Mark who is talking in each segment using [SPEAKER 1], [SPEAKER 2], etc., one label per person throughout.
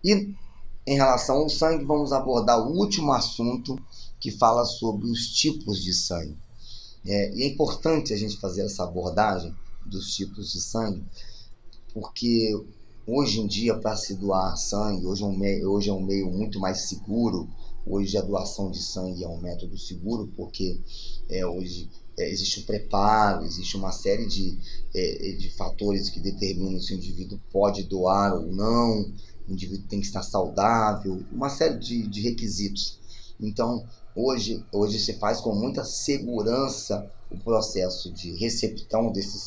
[SPEAKER 1] E em relação ao sangue, vamos abordar o último assunto que fala sobre os tipos de sangue. E é importante a gente fazer essa abordagem dos tipos de sangue, porque hoje em dia, para se doar sangue, hoje é um meio muito mais seguro. Hoje a doação de sangue é um método seguro, porque hoje existe um preparo, existe uma série de fatores que determinam se o indivíduo pode doar ou não, o indivíduo tem que estar saudável, uma série de requisitos. Então, hoje se faz com muita segurança o processo de recepção desse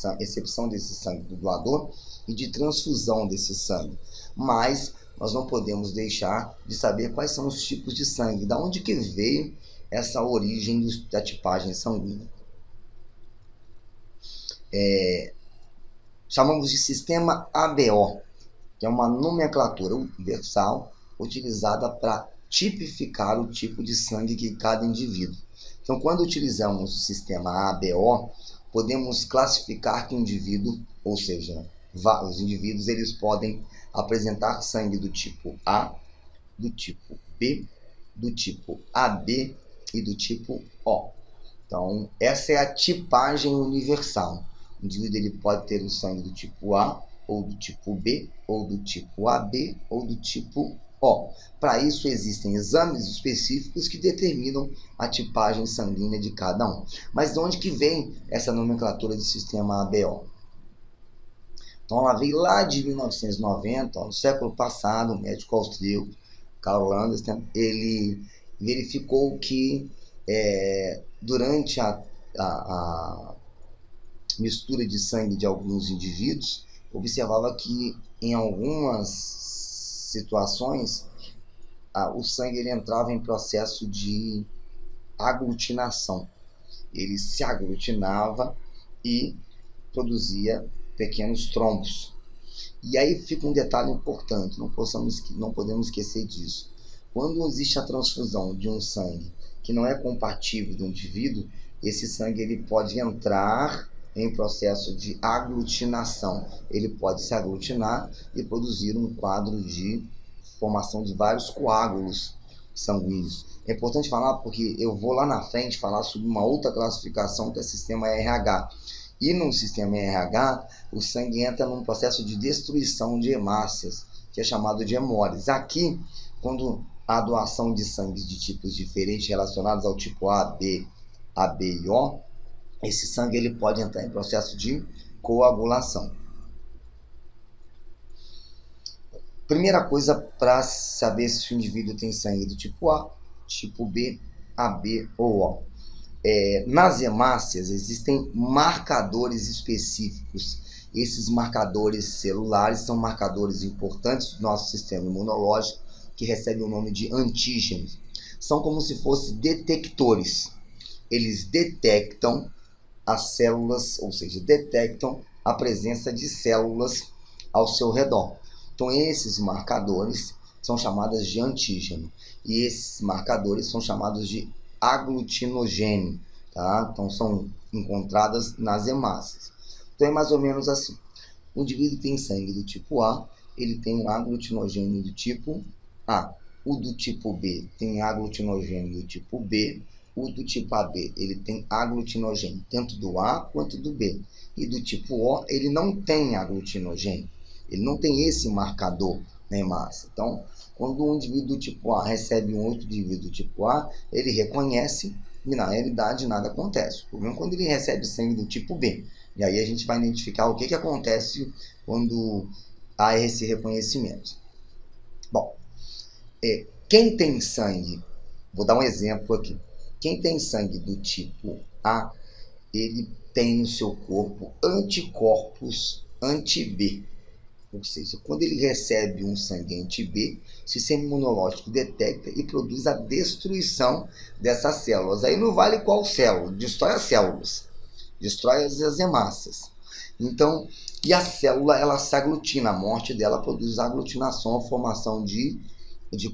[SPEAKER 1] sangue do doador e de transfusão desse sangue. Mas nós não podemos deixar de saber quais são os tipos de sangue, da onde que veio essa origem da tipagem sanguínea. Chamamos de sistema ABO, que é uma nomenclatura universal utilizada para tipificar o tipo de sangue que cada indivíduo. Então, quando utilizamos o sistema ABO, podemos classificar que o indivíduo, ou seja, os indivíduos, eles podem apresentar sangue do tipo A, do tipo B, do tipo AB e do tipo O. Então, essa é a tipagem universal. O indivíduo ele pode ter o sangue do tipo A, ou do tipo B, ou do tipo AB, ou do tipo O. Para isso, existem exames específicos que determinam a tipagem sanguínea de cada um. Mas de onde que vem essa nomenclatura de sistema ABO? Então, ela veio lá de 1990, no século passado, o médico austríaco Karl Landstein, ele verificou que durante a mistura de sangue de alguns indivíduos, observava que em algumas situações o sangue ele entrava em processo de aglutinação. Ele se aglutinava e produzia pequenos trombos. E aí fica um detalhe importante, não podemos esquecer disso. Quando existe a transfusão de um sangue que não é compatível do indivíduo, esse sangue ele pode entrar em processo de aglutinação. Ele pode se aglutinar e produzir um quadro de formação de vários coágulos sanguíneos. É importante falar porque eu vou lá na frente falar sobre uma outra classificação que é o sistema RH. E no sistema RH, o sangue entra num processo de destruição de hemácias, que é chamado de hemólise. Aqui, quando a doação de sangue de tipos diferentes relacionados ao tipo A, B, AB e O, esse sangue ele pode entrar em processo de coagulação. Primeira coisa para saber se o indivíduo tem sangue do tipo A, tipo B, AB ou O. Nas hemácias existem marcadores específicos. Esses marcadores celulares são marcadores importantes do nosso sistema imunológico, que recebem o nome de antígenos. São como se fossem detectores. Eles detectam as células, ou seja, detectam a presença de células ao seu redor. Então, esses marcadores são chamados de antígeno. E esses marcadores são chamados de aglutinogênio, tá? Então são encontradas nas hemácias. Então é mais ou menos assim. O indivíduo tem sangue do tipo A, ele tem um aglutinogênio do tipo A. O do tipo B tem aglutinogênio do tipo B. O do tipo AB, ele tem aglutinogênio tanto do A quanto do B. E do tipo O, ele não tem aglutinogênio. Ele não tem esse marcador na hemácia. Então, quando um indivíduo do tipo A recebe um outro indivíduo do tipo A, ele reconhece e na realidade nada acontece. O problema é quando ele recebe sangue do tipo B. E aí a gente vai identificar o que acontece quando há esse reconhecimento. Bom, quem tem sangue, vou dar um exemplo aqui. Quem tem sangue do tipo A, ele tem no seu corpo anticorpos anti-B. Ou seja, quando ele recebe um sangue anti-B, o sistema imunológico detecta e produz a destruição dessas células. Aí não vale qual célula, destrói as células, destrói as hemácias. Então, e a célula, ela se aglutina, a morte dela produz aglutinação, a formação de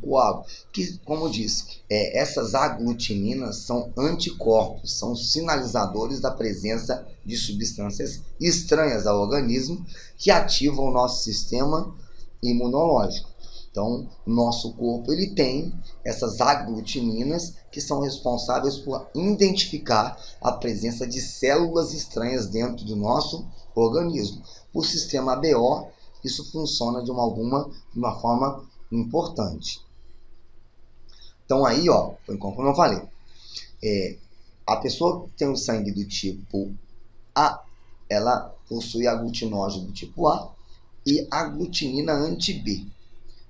[SPEAKER 1] coágulo, que, como eu disse, essas aglutininas são anticorpos, são sinalizadores da presença de substâncias estranhas ao organismo que ativam o nosso sistema imunológico. Então, nosso corpo ele tem essas aglutininas que são responsáveis por identificar a presença de células estranhas dentro do nosso organismo. O sistema ABO, isso funciona de uma forma importante. Então aí, foi como eu falei, a pessoa que tem o sangue do tipo A, ela possui aglutinógeno do tipo A e aglutinina anti-B.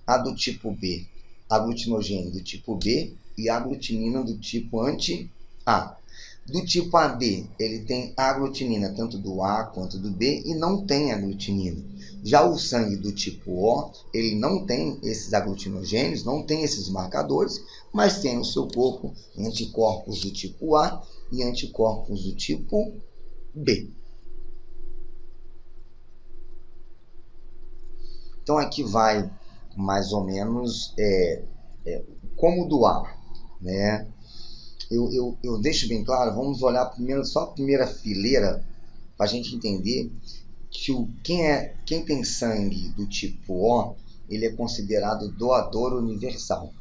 [SPEAKER 1] A do tipo B, aglutinogênio do tipo B e aglutinina do tipo anti-A. Do tipo AB, ele tem aglutinina tanto do A quanto do B e não tem aglutinina. Já o sangue do tipo O, ele não tem esses aglutinogênios, não tem esses marcadores, mas tem no seu corpo anticorpos do tipo A e anticorpos do tipo B. Então aqui vai mais ou menos como doar, né? Eu deixo bem claro, vamos olhar primeiro só a primeira fileira para a gente entender que quem tem sangue do tipo O, ele é considerado doador universal.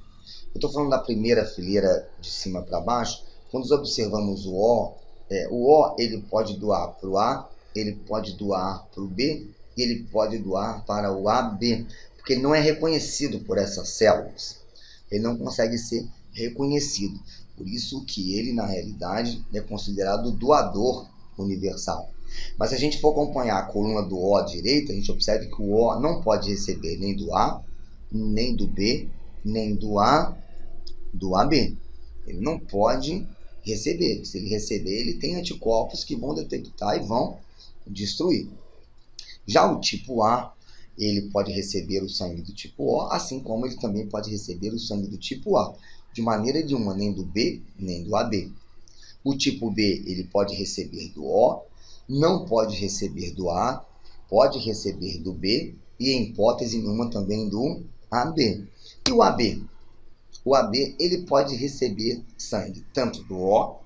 [SPEAKER 1] Eu estou falando da primeira fileira de cima para baixo. Quando nós observamos o O ele pode doar para o A, ele pode doar para o B e ele pode doar para o AB, porque ele não é reconhecido por essas células. Ele não consegue ser reconhecido. Por isso que ele, na realidade, é considerado doador universal. Mas se a gente for acompanhar a coluna do O à direita, a gente observa que o O não pode receber nem do A, nem do B, nem do AB. Ele não pode receber. Se ele receber, ele tem anticorpos que vão detectar e vão destruir. Já o tipo A, ele pode receber o sangue do tipo O, assim como ele também pode receber o sangue do tipo A, de maneira nenhuma, nem do B, nem do AB. O tipo B, ele pode receber do O, não pode receber do A, pode receber do B e, em hipótese nenhuma, também do AB. E o AB? O AB, ele pode receber sangue tanto do O,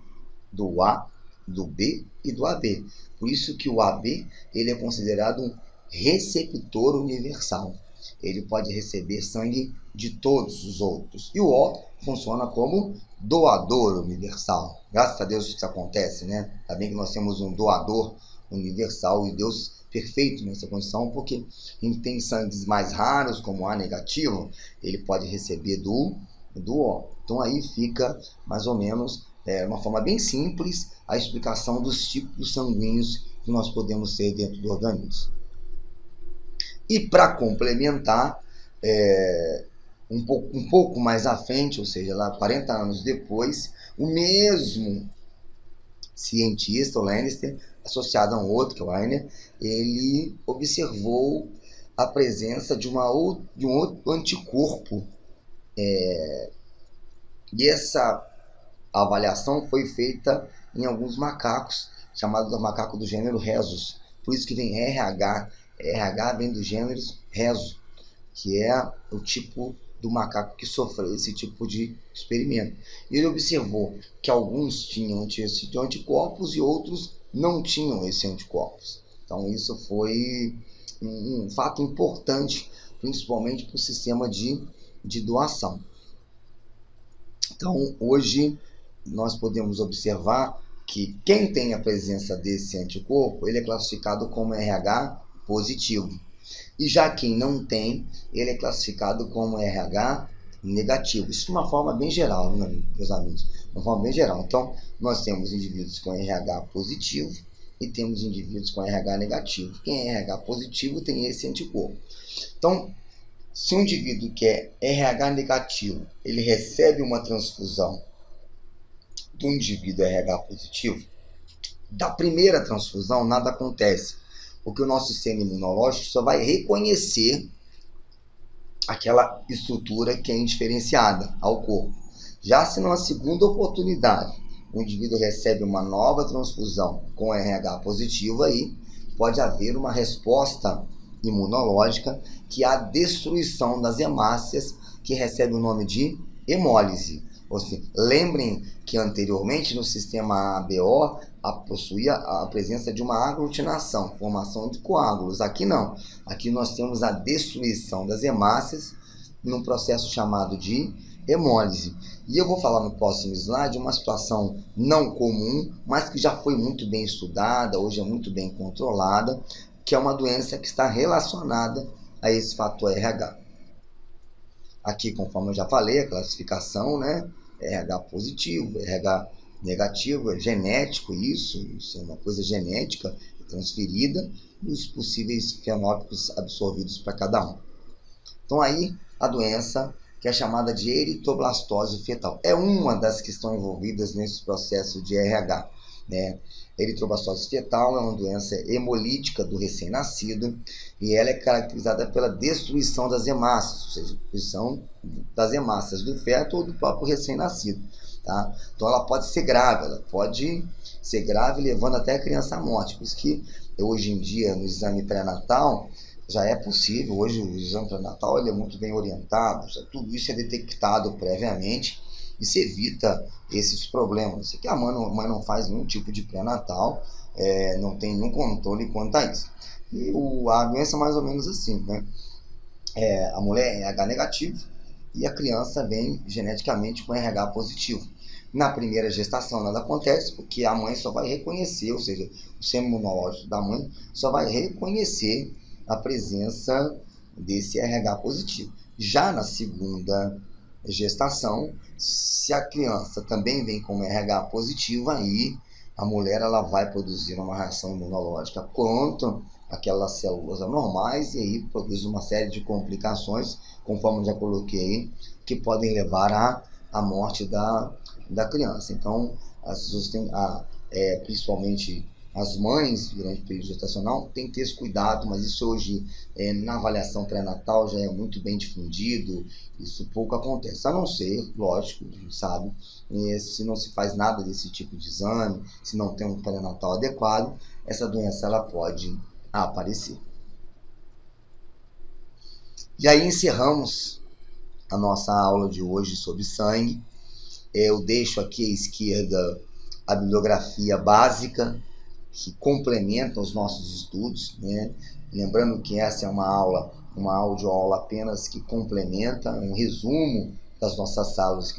[SPEAKER 1] do A, do B e do AB. Por isso que o AB, ele é considerado um receptor universal. Ele pode receber sangue de todos os outros. E o O funciona como doador universal. Graças a Deus isso acontece, né? Ainda bem que nós temos um doador universal e Deus perfeito nessa condição, porque a gente tem sangues mais raros, como A negativo, ele pode receber do O. Então aí fica mais ou menos uma forma bem simples a explicação dos tipos sanguíneos que nós podemos ter dentro do organismo. E para complementar, um pouco mais à frente, ou seja, lá 40 anos depois, o mesmo cientista, o Lannister, associado a um outro, que é o Weiner, ele observou a presença de um outro anticorpo. E essa avaliação foi feita em alguns macacos, chamados macacos do gênero Rhesus. Por isso que vem RH. RH vem do gênero Rhesus, que é o tipo do macaco que sofreu esse tipo de experimento. Ele observou que alguns tinham esse anticorpos e outros não tinham esse anticorpos. Então isso foi um fato importante, principalmente para o sistema de doação. Então hoje nós podemos observar que quem tem a presença desse anticorpo, ele é classificado como RH positivo. E já quem não tem, ele é classificado como RH negativo. Isso de uma forma bem geral, né, meus amigos? De uma forma bem geral. Então, nós temos indivíduos com RH positivo e temos indivíduos com RH negativo. Quem é RH positivo tem esse anticorpo. Então, se um indivíduo que é RH negativo, ele recebe uma transfusão do indivíduo RH positivo, da primeira transfusão nada acontece, porque o nosso sistema imunológico só vai reconhecer aquela estrutura que é indiferenciada ao corpo. Já se numa segunda oportunidade o indivíduo recebe uma nova transfusão com RH positivo, aí pode haver uma resposta imunológica, que é a destruição das hemácias, que recebe o nome de hemólise. Ou seja, lembrem que anteriormente no sistema ABO possuía a presença de uma aglutinação, formação de coágulos. Aqui não. Aqui nós temos a destruição das hemácias num processo chamado de hemólise. E eu vou falar no próximo slide uma situação não comum, mas que já foi muito bem estudada, hoje é muito bem controlada, que é uma doença que está relacionada a esse fator RH. Aqui, conforme eu já falei, a classificação, né? RH positivo, RH negativo, é genético isso é uma coisa genética transferida, e os possíveis fenótipos absorvidos para cada um. Então aí, a doença que é chamada de eritroblastose fetal. É uma das que estão envolvidas nesse processo de RH. Né? Eritroblastose fetal é uma doença hemolítica do recém-nascido e ela é caracterizada pela destruição das hemácias, ou seja, destruição das hemácias do feto ou do próprio recém-nascido. Tá? Então ela pode ser grave, levando até a criança à morte. Por isso que hoje em dia, no exame pré-natal, já é possível. Hoje o exame pré-natal ele é muito bem orientado, já tudo isso é detectado previamente e se evita esses problemas. Isso aqui a mãe não faz nenhum tipo de pré-natal, não tem nenhum controle quanto a isso. E a doença é mais ou menos assim, né? A mulher é RH negativo e a criança vem geneticamente com RH positivo. Na primeira gestação nada acontece, porque a mãe só vai reconhecer, ou seja, o sistema imunológico da mãe só vai reconhecer a presença desse RH positivo. Já na segunda gestação, se a criança também vem com RH positivo, aí a mulher ela vai produzir uma reação imunológica contra aquelas células anormais e aí produz uma série de complicações, conforme já coloquei, que podem levar à morte da criança. Então, as pessoas têm, principalmente as mães durante o período gestacional, têm que ter esse cuidado, mas isso hoje, na avaliação pré-natal, já é muito bem difundido, isso pouco acontece, a não ser, lógico, a gente sabe, se não se faz nada desse tipo de exame, se não tem um pré-natal adequado, essa doença ela pode aparecer. E aí encerramos a nossa aula de hoje sobre sangue. Eu deixo aqui à esquerda a bibliografia básica que complementa os nossos estudos, né? Lembrando que essa é uma audioaula apenas que complementa, um resumo das nossas aulas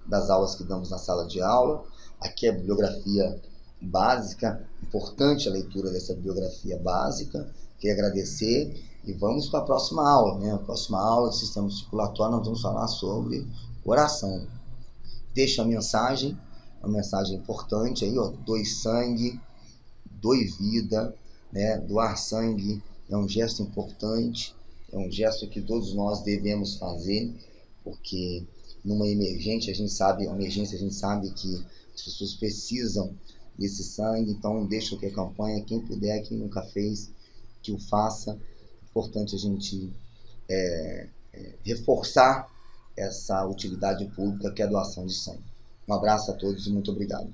[SPEAKER 1] das aulas que damos na sala de aula. Aqui é a bibliografia básica, importante a leitura dessa bibliografia básica. Queria agradecer e vamos para a próxima aula, né? A próxima aula do sistema circulatório nós vamos falar sobre coração. Deixa a mensagem, uma mensagem importante aí, ó, doe sangue, doe vida, né? Doar sangue é um gesto importante, é um gesto que todos nós devemos fazer, porque numa emergência a gente sabe que as pessoas precisam desse sangue, então deixa aqui a campanha, quem puder, quem nunca fez, que o faça. É importante a gente reforçar essa utilidade pública que é a doação de sangue. Um abraço a todos e muito obrigado.